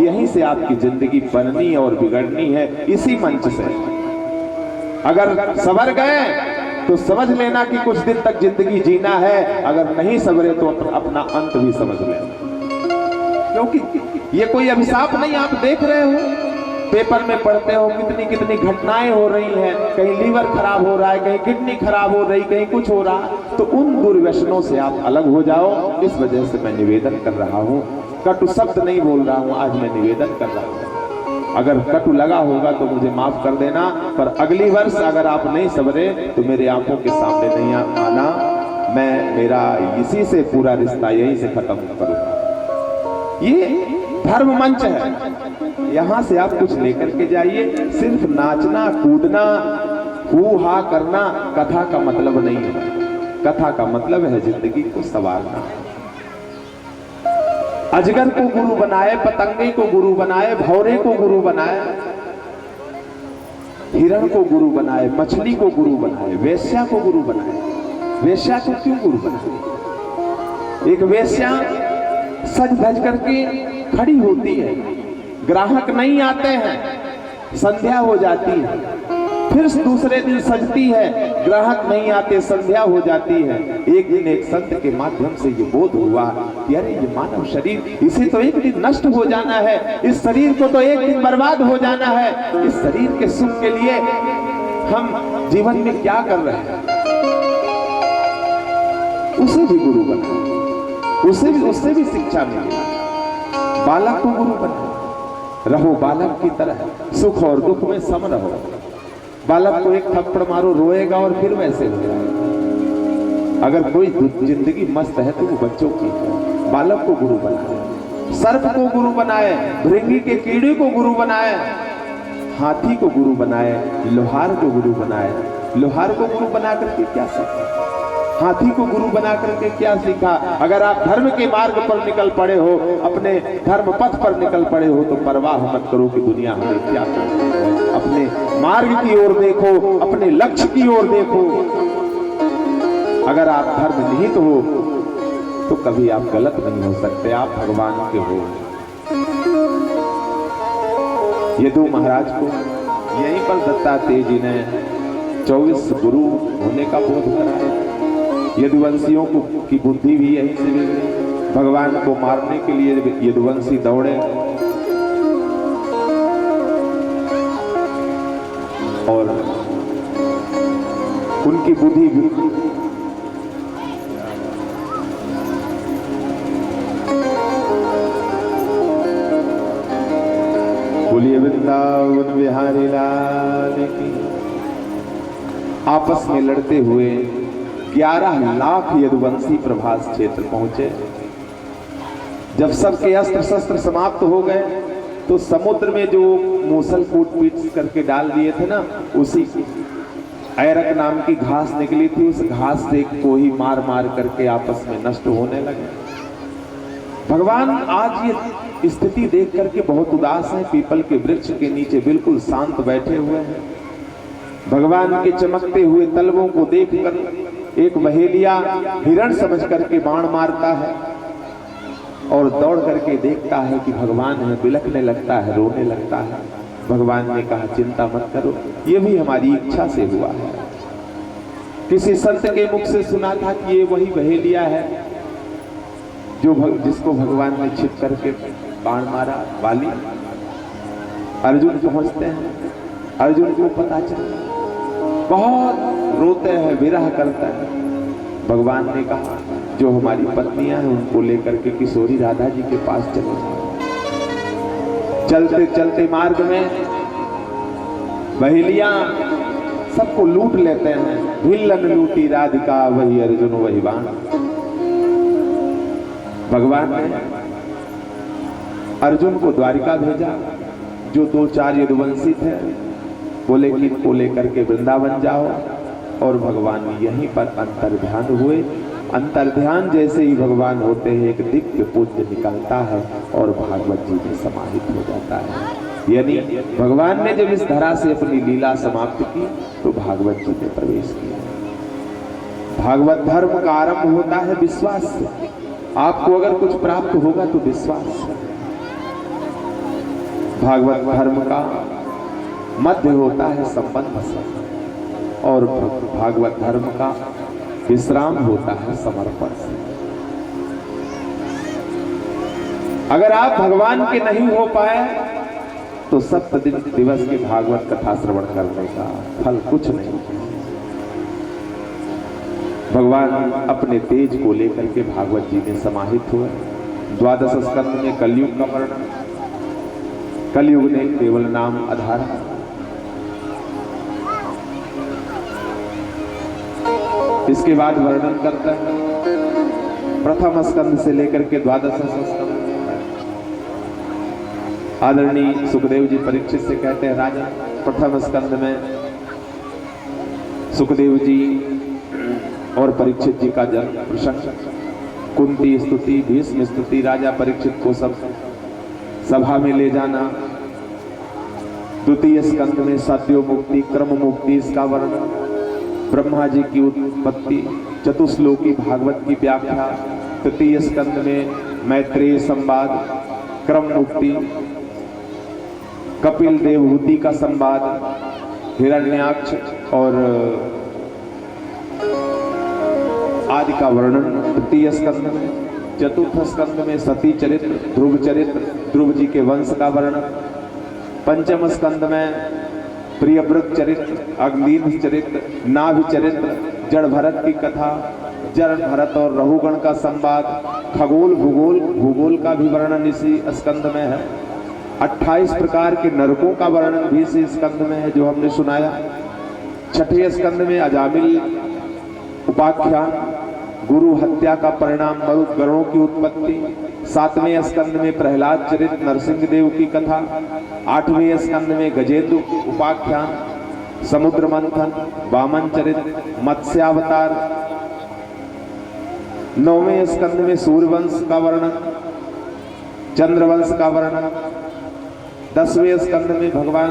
यहीं से आपकी जिंदगी बननी और बिगड़नी है, इसी मंच से। अगर संवर गए तो समझ लेना कि कुछ दिन तक जिंदगी जीना है, अगर नहीं संवरे तो अपना अंत भी समझ लेना, क्योंकि ये कोई अभिशाप नहीं। आप देख रहे हो, पेपर में पढ़ते हो कितनी कितनी घटनाएं हो रही हैं, कहीं लीवर खराब हो रहा है, कहीं किडनी खराब हो रही, कहीं कुछ हो रहा है। तो उन दुर्व्यसनों से आप अलग हो जाओ। इस वजह से मैं निवेदन कर रहा हूँ, कटु शब्द नहीं बोल रहा हूँ, आज मैं निवेदन कर रहा हूँ। अगर कटु लगा होगा तो मुझे माफ कर देना, पर अगली वर्ष अगर आप नहीं संवरे तो मेरे आंखों के सामने नहीं आना। मैं मेरा इसी से पूरा रिश्ता यहीं से खत्म करूंगा। ये धर्म मंच है, यहां से आप कुछ लेकर के जाइए। सिर्फ नाचना कूदना हू हा करना कथा का मतलब नहीं है। कथा का मतलब है जिंदगी को संवारना। अजगर को गुरु बनाए, पतंगे को गुरु बनाए, भौरे को गुरु बनाए, हिरण को गुरु बनाए, मछली को गुरु बनाए, वेश्या को गुरु बनाए। वेश्या को क्यों गुरु बनाए? एक वेश्या सज धज करके खड़ी होती है, ग्राहक नहीं आते हैं, संध्या हो जाती है, फिर दूसरे दिन सजती है, ग्राहक नहीं आते, संध्या हो जाती है। एक दिन एक संत के माध्यम से ये बोध हुआ कि अरे ये मानव शरीर, इसे तो एक दिन नष्ट हो जाना है, इस शरीर को तो एक दिन बर्बाद हो जाना है। इस शरीर के सुख के लिए हम जीवन में क्या कर रहे हैं? उसे भी गुरु बना, उससे भी शिक्षा मिली। बालक को गुरु बना, रहो बालक की तरह, सुख और दुख में सम रहो। बालक को एक थप्पड़ मारो, रोएगा और फिर वैसे हो जाएगा। अगर कोई जिंदगी मस्त है तो वो बच्चों की है। बालक को गुरु बनाए, सर्प को गुरु बनाए, भृंगी के कीड़े को गुरु बनाए, हाथी को गुरु बनाए, लोहार को गुरु बनाए। लोहार को गुरु बना करके क्या सीखा? हाथी को गुरु बना करके क्या सीखा? अगर आप धर्म के मार्ग पर निकल पड़े हो, अपने धर्म पथ पर निकल पड़े हो, तो परवाह मत करो कि दुनिया हमें क्या करती है। अपने मार्ग की ओर देखो, अपने लक्ष्य की ओर देखो। अगर आप धर्म निहित हो तो कभी आप गलत नहीं हो सकते, आप भगवान के हो। यदु महाराज को यहीं पर दत्तात्रेय जी ने 24 गुरु होने का बोध कराया। यदुवंशियों की बुद्धि भी यहीं से मिली। भगवान को मारने के लिए यदुवंशी दौड़े और उनकी बुद्धि बोलिए वृंदावन बिहारी लाल की। आपस में लड़ते हुए 11 लाख यदुवंशी प्रभास क्षेत्र पहुंचे। जब सबके अस्त्र शस्त्र समाप्त हो गए तो समुद्र में जो मूसल कूट पीट करके डाल दिए थे ना, उसी ऐरक नाम की घास निकली थी, उस घास से को ही मार मार करके आपस में नष्ट होने लगे। भगवान आज ये स्थिति देख करके बहुत उदास है। पीपल के वृक्ष के नीचे बिल्कुल शांत बैठे हुए हैं। भगवान के चमकते हुए तलवों को देखकर एक बहेलिया हिरण समझ करके बाण मारता है और दौड़ करके देखता है कि भगवान है, बिलखने लगता है, रोने लगता है। भगवान ने कहा चिंता मत करो, ये भी हमारी इच्छा से हुआ है। किसी संत के मुख से सुना था कि ये वही बहेलिया है जिसको भगवान ने छिप करके बाण मारा। वाली अर्जुन पहुंचते हैं, अर्जुन को पता चला, बहुत रोते हैं, विरह करता है। भगवान ने कहा जो हमारी पत्नियां हैं उनको लेकर के किशोरी राधा जी के पास चले जाओ। चलते चलते मार्ग में बहेलियां सबको लूट लेते हैं। भिल्लन लूटी राधिका, वही अर्जुन वही बाण। भगवान ने अर्जुन को द्वारिका भेजा। जो 2-4 यदुवंशी थे बोले कि इनको लेकर के वृंदावन जाओ, और भगवान यहीं पर अंतर्ध्यान हुए। अंतर्ध्यान जैसे ही भगवान होते हैं एक दिव्य पुंज निकलता है और भागवत जी में समाहित हो जाता है। यानी भगवान ने जब इस धरा से अपनी लीला समाप्त की तो भागवत जी में प्रवेश किया। भागवत धर्म का आरंभ होता है विश्वास से। आपको अगर कुछ प्राप्त होगा तो विश्वास से। भागवत धर्म का मध्य होता है संबंध से, और भागवत धर्म का विश्राम होता है समर्पण से। अगर आप भगवान के नहीं हो पाए तो 7 दिवस की भागवत कथा श्रवण करने का फल कुछ नहीं। भगवान अपने तेज को लेकर के भागवत जी में समाहित हुए। 12 स्कंद में कलयुग का वर्णन, कलयुग ने केवल नाम आधार। इसके बाद वर्णन करता है प्रथम स्कंद से लेकर के 12 स्कंद। आदरणीय सुखदेव जी परीक्षित से कहते हैं, राजा प्रथम स्कंद में सुखदेव जी और परीक्षित जी का जन्म प्रसंग, कुंती स्तुति, भीष्म स्तुति, राजा परीक्षित को सब सभा में ले जाना। द्वितीय स्कंद में सत्यो मुक्ति, क्रम मुक्ति, इसका वर्णन, ब्रह्मा जी की उत्पत्ति, चतुश्लोकी भागवत की व्याख्या। तृतीय स्कंद में मैत्रेय संवाद, क्रम मुक्ति, कपिल देवहूति का संवाद, हिरण्याक्ष और आदि का वर्णन तृतीय स्कंद में। चतुर्थ स्कंद में सती चरित्र, ध्रुव चरित्र, ध्रुव जी के वंश का वर्णन। पंचम स्कंद में प्रियव्रत चरित्र, अग्निध चरित्र, नाभि चरित्र, जड़ भरत की कथा, जड़ भरत और रहुगण का संवाद, खगोल भूगोल, भूगोल का भी वर्णन इसी स्कंद में है। 28 प्रकार के नरकों का वर्णन भी इसी स्कंद में है जो हमने सुनाया। छठे स्कंद में अजामिल उपाख्यान, गुरु हत्या का परिणाम, मरुद्गणों की उत्पत्ति। 7वें स्कंद में प्रहलाद चरित, नरसिंह देव की कथा। 8वें स्कंद में गजेंद्र उपाख्यान, समुद्र मंथन, वामन चरित, मत्स्यावतार। 9वें स्कंद में सूर्यवंश का वर्णन, चंद्रवंश का वर्णन। 10वें स्कंद में भगवान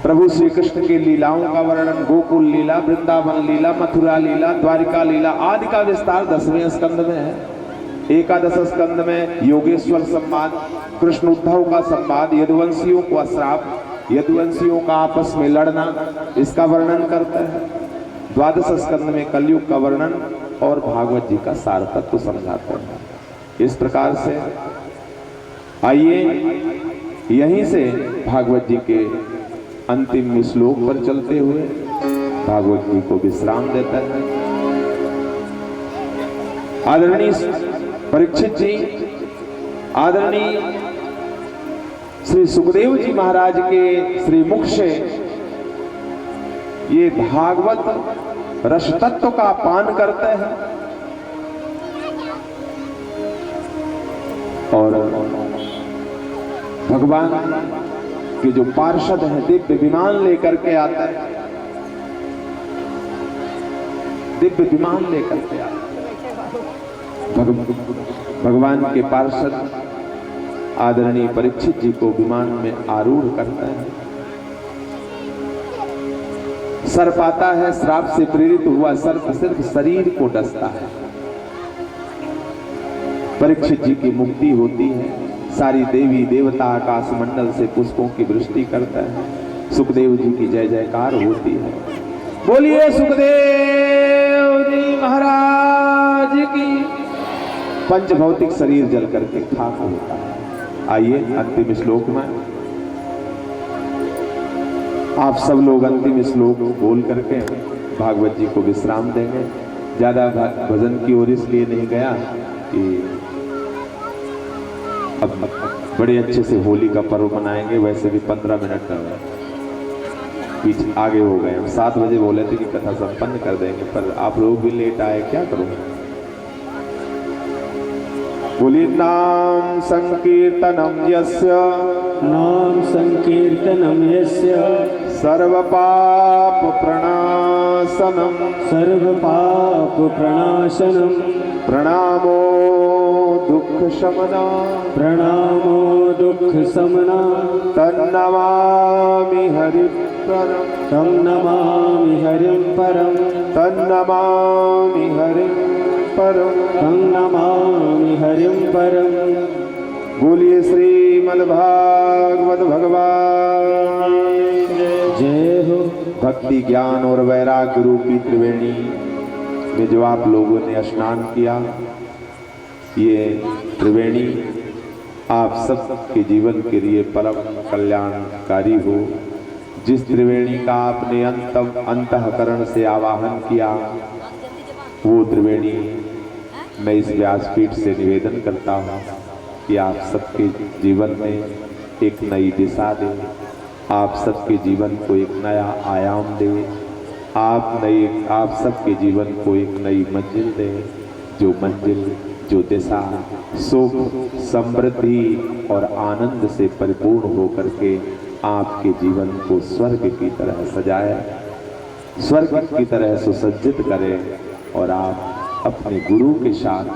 प्रभु श्री कृष्ण की लीलाओं का वर्णन, गोकुल लीला, वृंदावन लीला, मथुरा लीला, द्वारिका लीला आदि का विस्तार 10वें स्कंद में है। 11 स्कंद में योगेश्वर संवाद, कृष्ण उद्धव का संवाद, यदुवंशियों को श्राप, यदुवंशियों का आपस में लड़ना, इसका वर्णन करता है। 12 स्कंद में कलयुग का वर्णन और भागवत जी का सार तत्व समझाता है। इस प्रकार से आइए यहीं से भागवत जी के अंतिम श्लोक पर चलते हुए भागवत जी को विश्राम देता है। आदरणीय परीक्षित जी, आदरणीय श्री सुखदेव जी महाराज के श्री मुख से ये भागवत रस तत्व का पान करते हैं और भगवान के जो पार्षद हैं दिव्य विमान लेकर के आते हैं, दिव्य विमान लेकर के आते हैं। भगवान के पार्षद आदरणीय परीक्षित जी को विमान में आरूढ़ करते हैं। सर्प आता है, श्राप से प्रेरित हुआ सर्प सिर्फ शरीर को डसता है। परीक्षित जी की मुक्ति होती है। सारी देवी देवता आकाश मंडल से पुष्पों की वृष्टि करता है। सुखदेव जी की जय जयकार होती है। बोलिए सुखदेव जी महाराज की। पंचभौतिक शरीर जल करके खाक होता है। आइए अंतिम श्लोक में आप सब लोग अंतिम श्लोक बोल करके भागवत जी को विश्राम देंगे। ज्यादा भजन की ओर इसलिए नहीं गया कि अब बड़े अच्छे से होली का पर्व मनाएंगे। वैसे भी 15 मिनट पीछे आगे हो गए। हम 7 बजे बोले थे कि कथा संपन्न कर देंगे, पर आप लोग भी लेट आए, क्या करूँगा। बोलिए नाम संकीर्तनम यस्य, नाम संकीर्तनम यस्य सर्व पाप प्रणाशनम, सर्व पाप प्रणाशनम, प्रणामो दुख शमना, प्रणामो दुख समना, तन्नमामि हरि परम, तं नमामि हरिं परम, तन्नमामि हरि परम, तं नमामि हरिं परम। बोलिए श्रीमद्भागवत भगवान जय हो। भक्ति ज्ञान और वैराग्य रूपी त्रिवेणी में जो आप लोगों ने स्नान किया, ये त्रिवेणी आप सबके जीवन के लिए परम कल्याणकारी हो। जिस त्रिवेणी का आपने अंतःकरण से आवाहन किया, वो त्रिवेणी मैं इस व्यासपीठ से निवेदन करता हूँ कि आप सबके जीवन में एक नई दिशा दे, आप सबके जीवन को एक नया आयाम दे, आप सबके जीवन को एक नई मंजिल दे, जो मंजिल, जो दिशा सुख, समृद्धि और आनंद से परिपूर्ण होकर के आपके जीवन को स्वर्ग की तरह सजाए, स्वर्ग की तरह सुसज्जित करे और आप अपने गुरु के साथ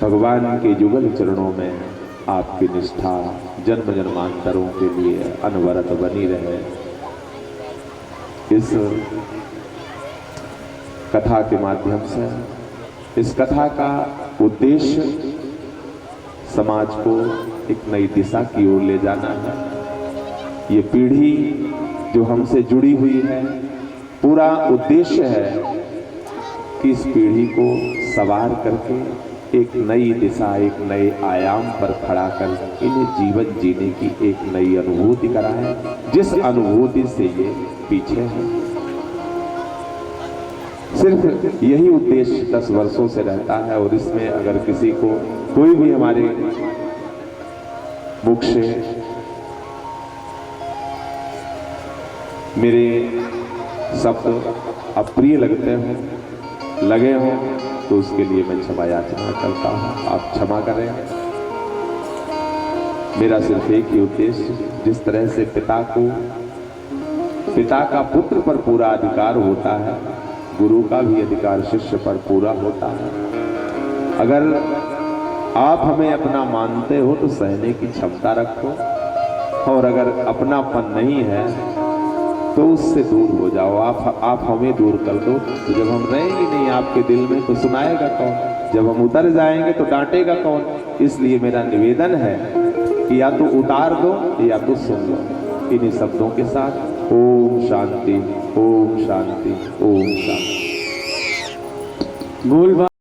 भगवान के युगल चरणों में आपकी निष्ठा जन्म जन्मांतरों के लिए अनवरत बनी रहे। इस कथा के माध्यम से, इस कथा का उद्देश्य समाज को एक नई दिशा की ओर ले जाना है। ये पीढ़ी जो हमसे जुड़ी हुई है, पूरा उद्देश्य है कि इस पीढ़ी को सवार करके एक नई दिशा, एक नए आयाम पर खड़ा कर इन्हें जीवन जीने की एक नई अनुभूति कराएं, जिस अनुभूति से ये पीछे है। सिर्फ यही उद्देश्य 10 वर्षों से रहता है और इसमें अगर किसी को कोई भी हमारे मुख से मेरे शब्द अप्रिय लगे हों तो उसके लिए मैं क्षमा याचना करता हूँ, आप क्षमा करें। मेरा सिर्फ एक ही उद्देश्य, जिस तरह से पिता का पुत्र पर पूरा अधिकार होता है, गुरु का भी अधिकार शिष्य पर पूरा होता है। अगर आप हमें अपना मानते हो तो सहने की क्षमता रखो, और अगर अपनापन नहीं है तो उससे दूर हो जाओ। आप हमें दूर कर दो, तो जब हम रहेंगे नहीं आपके दिल में तो सुनाएगा कौन, जब हम उतर जाएंगे तो डांटेगा कौन। इसलिए मेरा निवेदन है कि या तो उतार दो या तो सुन लो। इन्हीं शब्दों के साथ ओम शांति, ओम शांति, ओम शांति। मूल